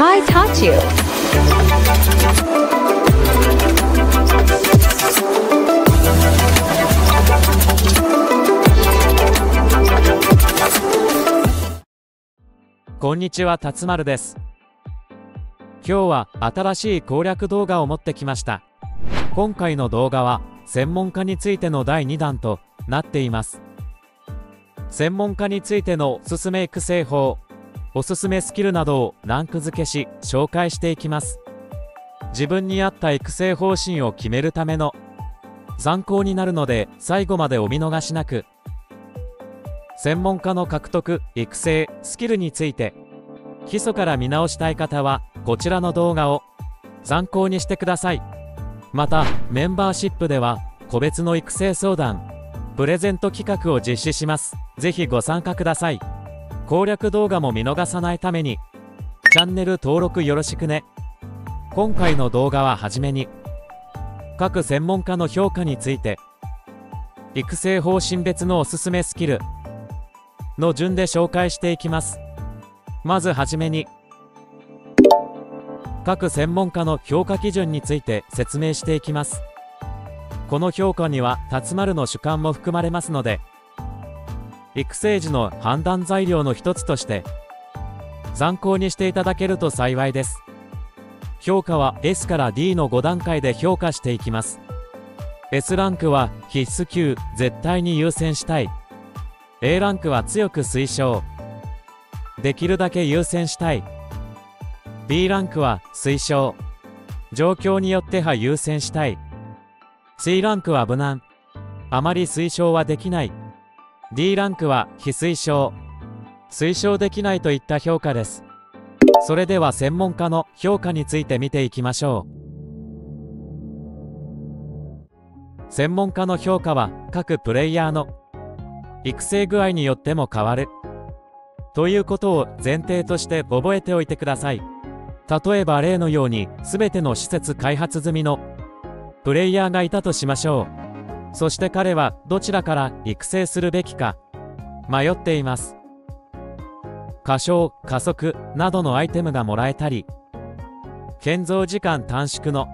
Hi Tachu. こんにちは、辰丸です。今日は新しい攻略動画を持ってきました。今回の動画は専門家についての第2弾となっています。専門家についてのおすすめ育成法、おすすめスキルなどをランク付けし紹介していきます。自分に合った育成方針を決めるための参考になるので最後までお見逃しなく。専門家の獲得・育成・スキルについて基礎から見直したい方はこちらの動画を参考にしてください。またメンバーシップでは個別の育成相談、プレゼント企画を実施します。ぜひご参加ください。攻略動画も見逃さないためにチャンネル登録よろしくね。今回の動画ははじめに各専門家の評価について、育成方針別のおすすめスキルの順で紹介していきます。まずはじめに各専門家の評価基準について説明していきます。この評価には辰丸の主観も含まれますので、育成時の判断材料の一つとして参考にしていただけると幸いです。評価は S から D の5段階で評価していきます。S ランクは必須級、絶対に優先したい。A ランクは強く推奨、できるだけ優先したい。B ランクは推奨、状況によっては優先したい。C ランクは無難、あまり推奨はできない。D ランクは非推奨、推奨できないといった評価です。それでは専門家の評価について見ていきましょう。専門家の評価は各プレイヤーの育成具合によっても変わるということを前提として覚えておいてください。例えば例のように全ての施設開発済みのプレイヤーがいたとしましょう。そして彼はどちらから育成するべきか迷っています。歌唱、加速などのアイテムがもらえたり、建造時間短縮の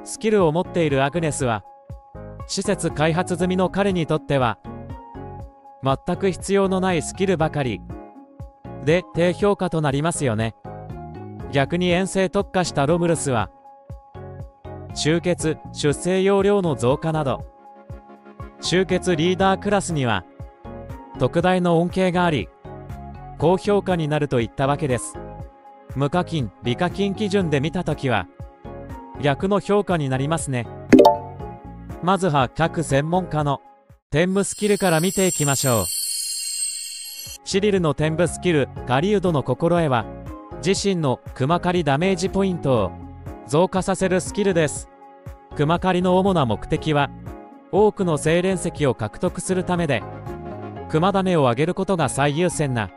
スキルを持っているアグネスは施設開発済みの彼にとっては全く必要のないスキルばかりで低評価となりますよね。逆に遠征特化したロムルスは集結、出征容量の増加など、集結リーダークラスには特大の恩恵があり高評価になるといったわけです。無課金、美課金基準で見たときは逆の評価になりますね。まずは各専門家の天武スキルから見ていきましょう。シリルの天武スキル、狩人の心得は自身の熊狩りダメージポイントを増加させるスキルです。熊狩りの主な目的は多くの精錬石を獲得するためで、熊種を上げることが最優先な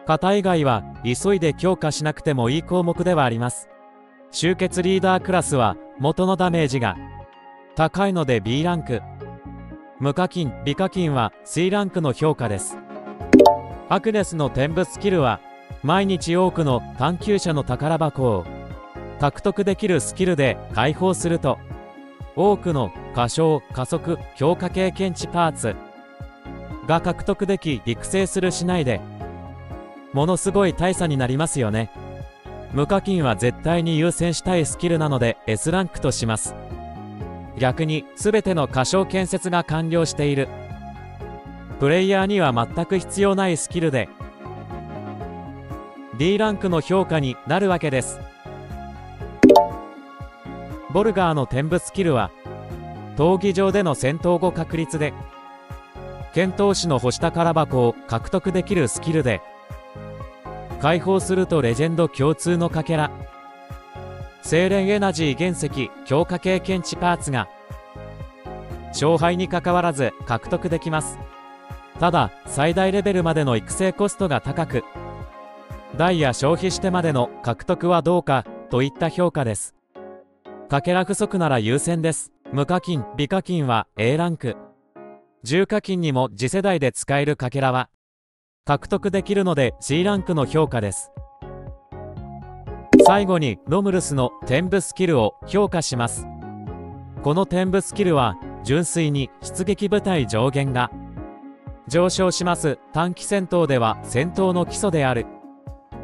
方以外は急いで強化しなくてもいい項目ではあります。集結リーダークラスは元のダメージが高いので B ランク、無課金、美課金は C ランクの評価です。アグネスの天武スキルは毎日多くの探求者の宝箱を獲得できるスキルで解放すると、多くの歌唱、加速、強化経験値パーツが獲得でき育成するしないでものすごい大差になりますよね。無課金は絶対に優先したいスキルなので S ランクとします。逆に全ての歌唱建設が完了しているプレイヤーには全く必要ないスキルで D ランクの評価になるわけです。ボルガーの天武スキルは闘技場での戦闘後確率で剣闘士の星宝箱を獲得できるスキルで、解放するとレジェンド共通のかけら、精錬エナジー原石強化経験値パーツが勝敗にかかわらず獲得できます。ただ最大レベルまでの育成コストが高く、ダイヤ消費してまでの獲得はどうかといった評価です。かけら不足なら優先です。無課金、美課金は A ランク。重課金にも次世代で使えるかけらは獲得できるので C ランクの評価です。最後にロムルスの天賦スキルを評価します。この天賦スキルは純粋に出撃部隊上限が上昇します。短期戦闘では戦闘の基礎である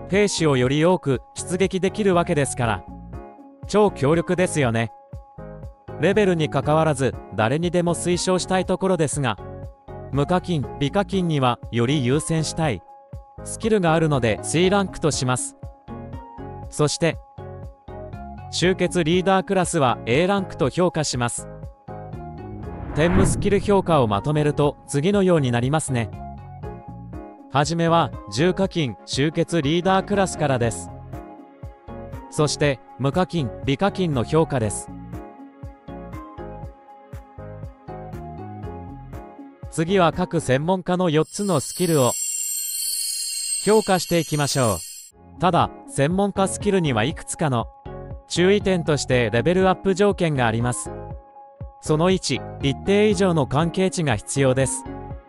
兵士をより多く出撃できるわけですから超強力ですよね。レベルにかかわらず誰にでも推奨したいところですが、無課金美課金にはより優先したいスキルがあるので C ランクとします。そして集結リーダークラスは A ランクと評価します。天賦スキル評価をまとめると次のようになりますね。はじめは重課金集結リーダークラスからです。そして無課金美課金の評価です。次は各専門家の4つのスキルを評価していきましょう。ただ専門家スキルにはいくつかの注意点としてレベルアップ条件があります。その1、一定以上の関係値が必要です。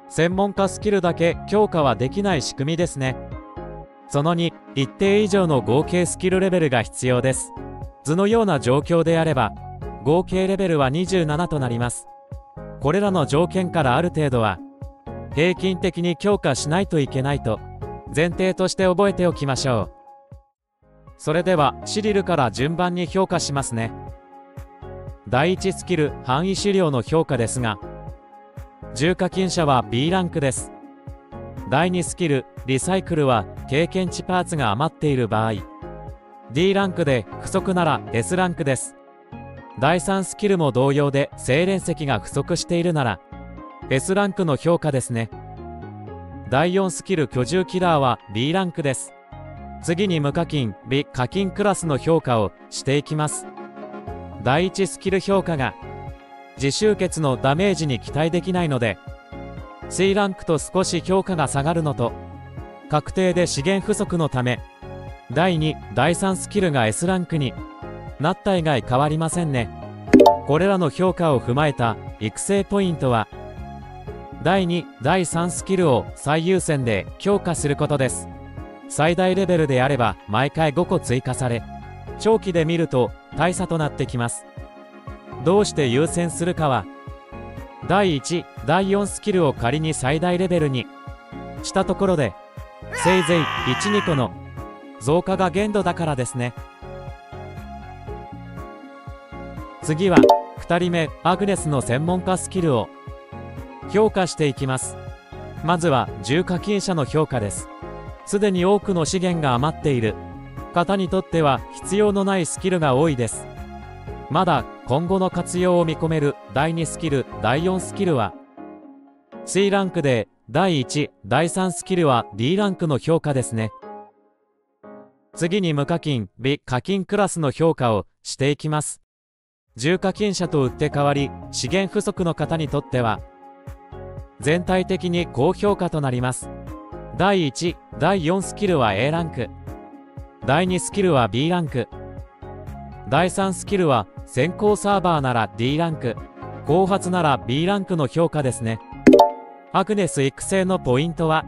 専門家スキルだけ強化はできない仕組みですね。その2、一定以上の合計スキルレベルが必要です。図のような状況であれば合計レベルは27となります。これらの条件からある程度は平均的に強化しないといけないと前提として覚えておきましょう。それではシリルから順番に評価しますね。第1スキル範囲資料の評価ですが、重課金者は B ランクです。第2スキルリサイクルは経験値パーツが余っている場合 D ランクで不足なら S ランクです。第3スキルも同様で精錬石が不足しているなら S ランクの評価ですね。第4スキル居住キラーは B ランクです。次に無課金美課金クラスの評価をしていきます。第1スキル評価が自集結のダメージに期待できないので C ランクと少し評価が下がるのと、確定で資源不足のため第2、第3スキルが S ランクになった以外変わりませんね。これらの評価を踏まえた育成ポイントは第2、第3スキルを最優先で強化することです。最大レベルであれば毎回5個追加され、長期で見ると大差となってきます。どうして優先するかは、第1、第4スキルを仮に最大レベルにしたところで、せいぜい1、2個の増加が限度だからですね。次は2人目、アグネスの専門家スキルを評価していきます。まずは重課金者の評価です。すでに多くの資源が余っている方にとっては必要のないスキルが多いです。まだ今後の活用を見込める第2スキル、第4スキルは C ランクで、第1、第3スキルは D ランクの評価ですね。次に無課金美課金クラスの評価をしていきます。重課金者と打って変わり資源不足の方にとっては全体的に高評価となります。第1、第4スキルは A ランク、第2スキルは B ランク、第3スキルは先行サーバーなら D ランク、後発なら B ランクの評価ですね。アグネス育成のポイントは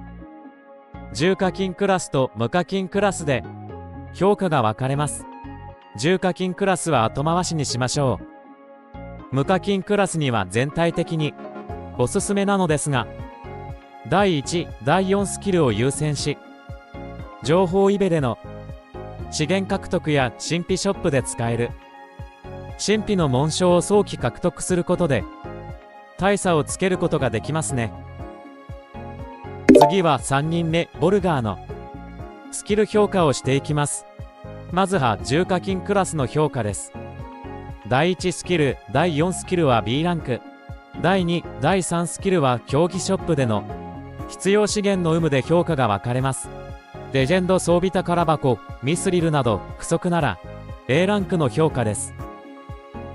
重課金クラスと無課金クラスで評価が分かれます。重課金クラスは後回しにしましょう。無課金クラスには全体的におすすめなのですが、第1、第4スキルを優先し、情報イベでの資源獲得や神秘ショップで使える神秘の紋章を早期獲得することで大差をつけることができますね。次は3人目、ボルガーのスキル評価をしていきます。まずは重課金クラスの評価です。第1スキル、第4スキルは B ランク、第2、第3スキルは競技ショップでの必要資源の有無で評価が分かれます。レジェンド装備宝箱、ミスリルなど不足なら A ランクの評価です。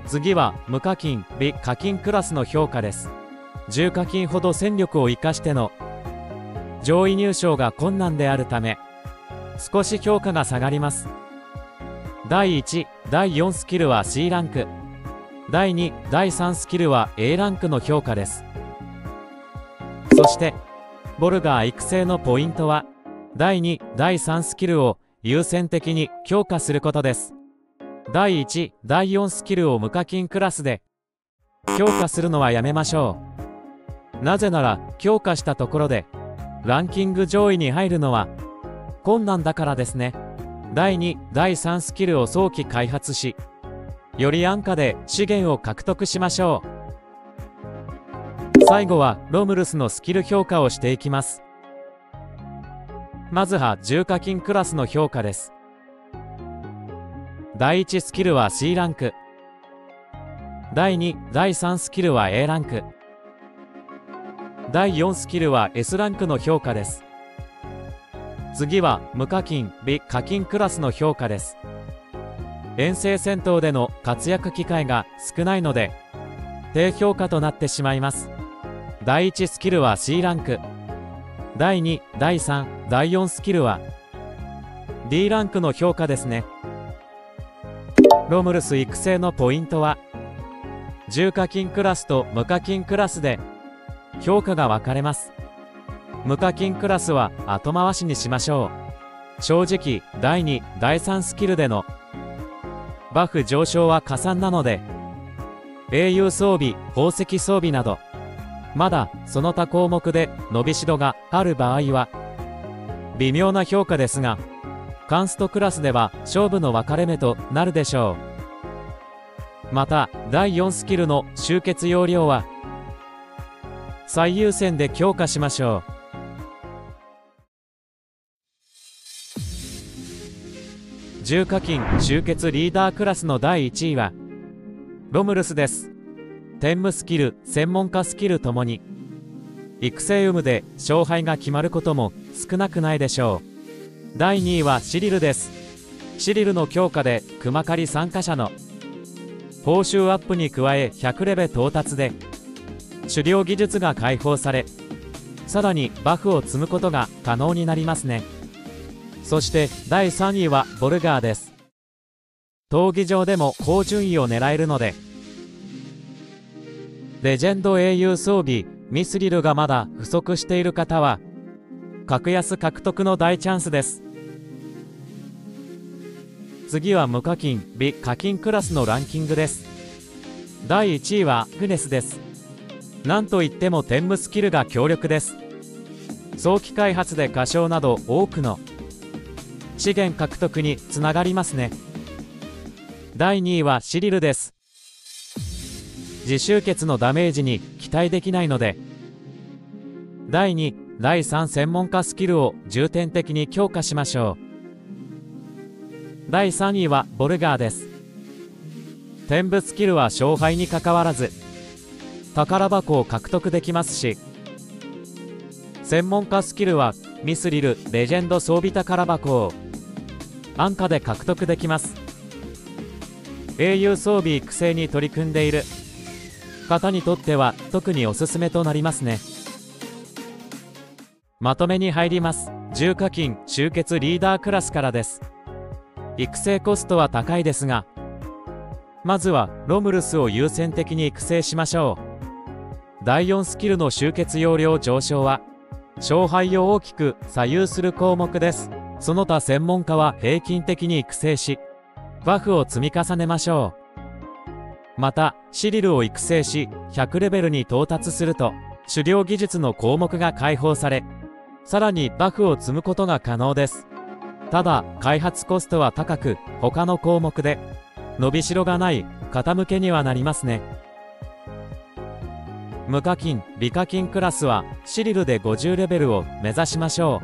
次は無課金美課金クラスの評価です。重課金ほど戦力を生かしての上位入賞が困難であるため少し評価が下がります。第1、第4スキルは C ランク、第2、第3スキルは A ランクの評価です。そしてボルガー育成のポイントは第2、第3スキルを優先的に強化することです。第1、第4スキルを無課金クラスで強化するのはやめましょう。なぜなら強化したところでランキング上位に入るのは困難だからですね。第2、第3スキルを早期開発し、より安価で資源を獲得しましょう。最後はロムルスのスキル評価をしていきます。まずは重課金クラスの評価です。第1スキルは C ランク。第2、第3スキルは A ランク。第4スキルは S ランクの評価です。次は無課金、B 課金クラスの評価です。遠征戦闘での活躍機会が少ないので低評価となってしまいます。第1スキルは C ランク。第2、第3、第4スキルは D ランクの評価ですね。ロムルス育成のポイントは重課金クラスと無課金クラスで評価が分かれます。無課金クラスは後回しにしましょう。正直第2、第3スキルでのバフ上昇は加算なので英雄装備、宝石装備などまだその他項目で伸びしろがある場合は微妙な評価ですが、カンストクラスでは勝負の分かれ目となるでしょう。また第4スキルの集結容量は最優先で強化しましょう。重課金集結リーダークラスの第1位はロムルスです。天務スキル、専門家スキルともに育成有無で勝敗が決まることも少なくないでしょう。第2位はシリルです。シリルの強化で熊狩り参加者の報酬アップに加え100レベ到達で狩猟技術が解放され、さらにバフを積むことが可能になりますね。そして第3位はボルガーです。闘技場でも高順位を狙えるのでレジェンド英雄装備ミスリルがまだ不足している方は格安獲得の大チャンスです。次は無課金、B 課金クラスのランキングです。第1位はアグネスです。なんといっても天務スキルが強力です。早期開発で歌唱など多くの資源獲得につながりますね。第2位はシリルです。自集結のダメージに期待できないので第2、第3専門家スキルを重点的に強化しましょう。第3位はボルガーです。天賦スキルは勝敗にかかわらず宝箱を獲得できますし、専門家スキルはミスリル、レジェンド装備宝箱を安価で獲得できます。英雄装備育成に取り組んでいる方にとっては特におすすめとなりますね。まとめに入ります。重課金集結リーダークラスからです。育成コストは高いですが、まずはロムルスを優先的に育成しましょう。第4スキルの集結容量上昇は勝敗を大きく左右する項目です。その他専門家は平均的に育成しバフを積み重ねましょう。またシリルを育成し100レベルに到達すると狩猟技術の項目が解放され、さらにバフを積むことが可能です。ただ開発コストは高く他の項目で伸びしろがない方向けにはなりますね。無課金、美課金クラスはシリルで50レベルを目指しましょ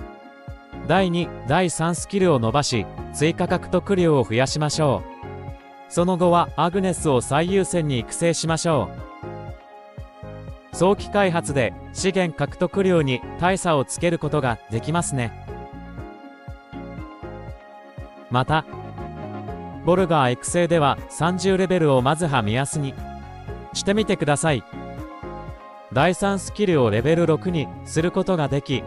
う。第2、第3スキルを伸ばし追加獲得量を増やしましょう。その後はアグネスを最優先に育成しましょう。早期開発で資源獲得量に大差をつけることができますね。またボルガー育成では30レベルをまずは目安にしてみてください。第3スキルをレベル6にすることができ、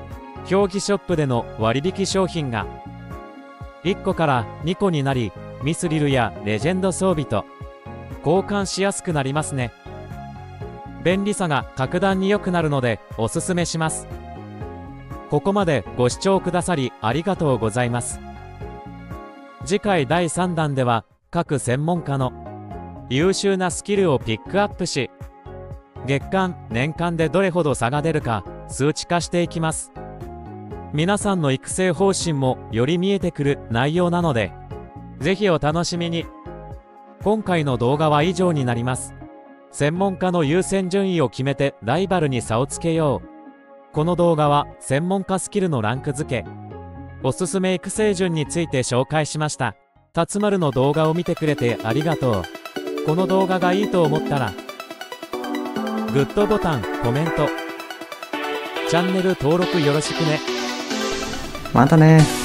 競技ショップでの割引商品が1個から2個になり、ミスリルやレジェンド装備と交換しやすくなりますね。便利さが格段に良くなるのでおすすめします。ここまでご視聴くださりありがとうございます。次回第3弾では各専門家の優秀なスキルをピックアップし、月間年間でどれほど差が出るか数値化していきます。皆さんの育成方針もより見えてくる内容なので、ぜひお楽しみに。今回の動画は以上になります。専門家の優先順位を決めてライバルに差をつけよう。この動画は専門家スキルのランク付け、おすすめ育成順について紹介しました。辰丸の動画を見てくれてありがとう。この動画がいいと思ったら、グッドボタン、コメント、チャンネル登録よろしくね。またね。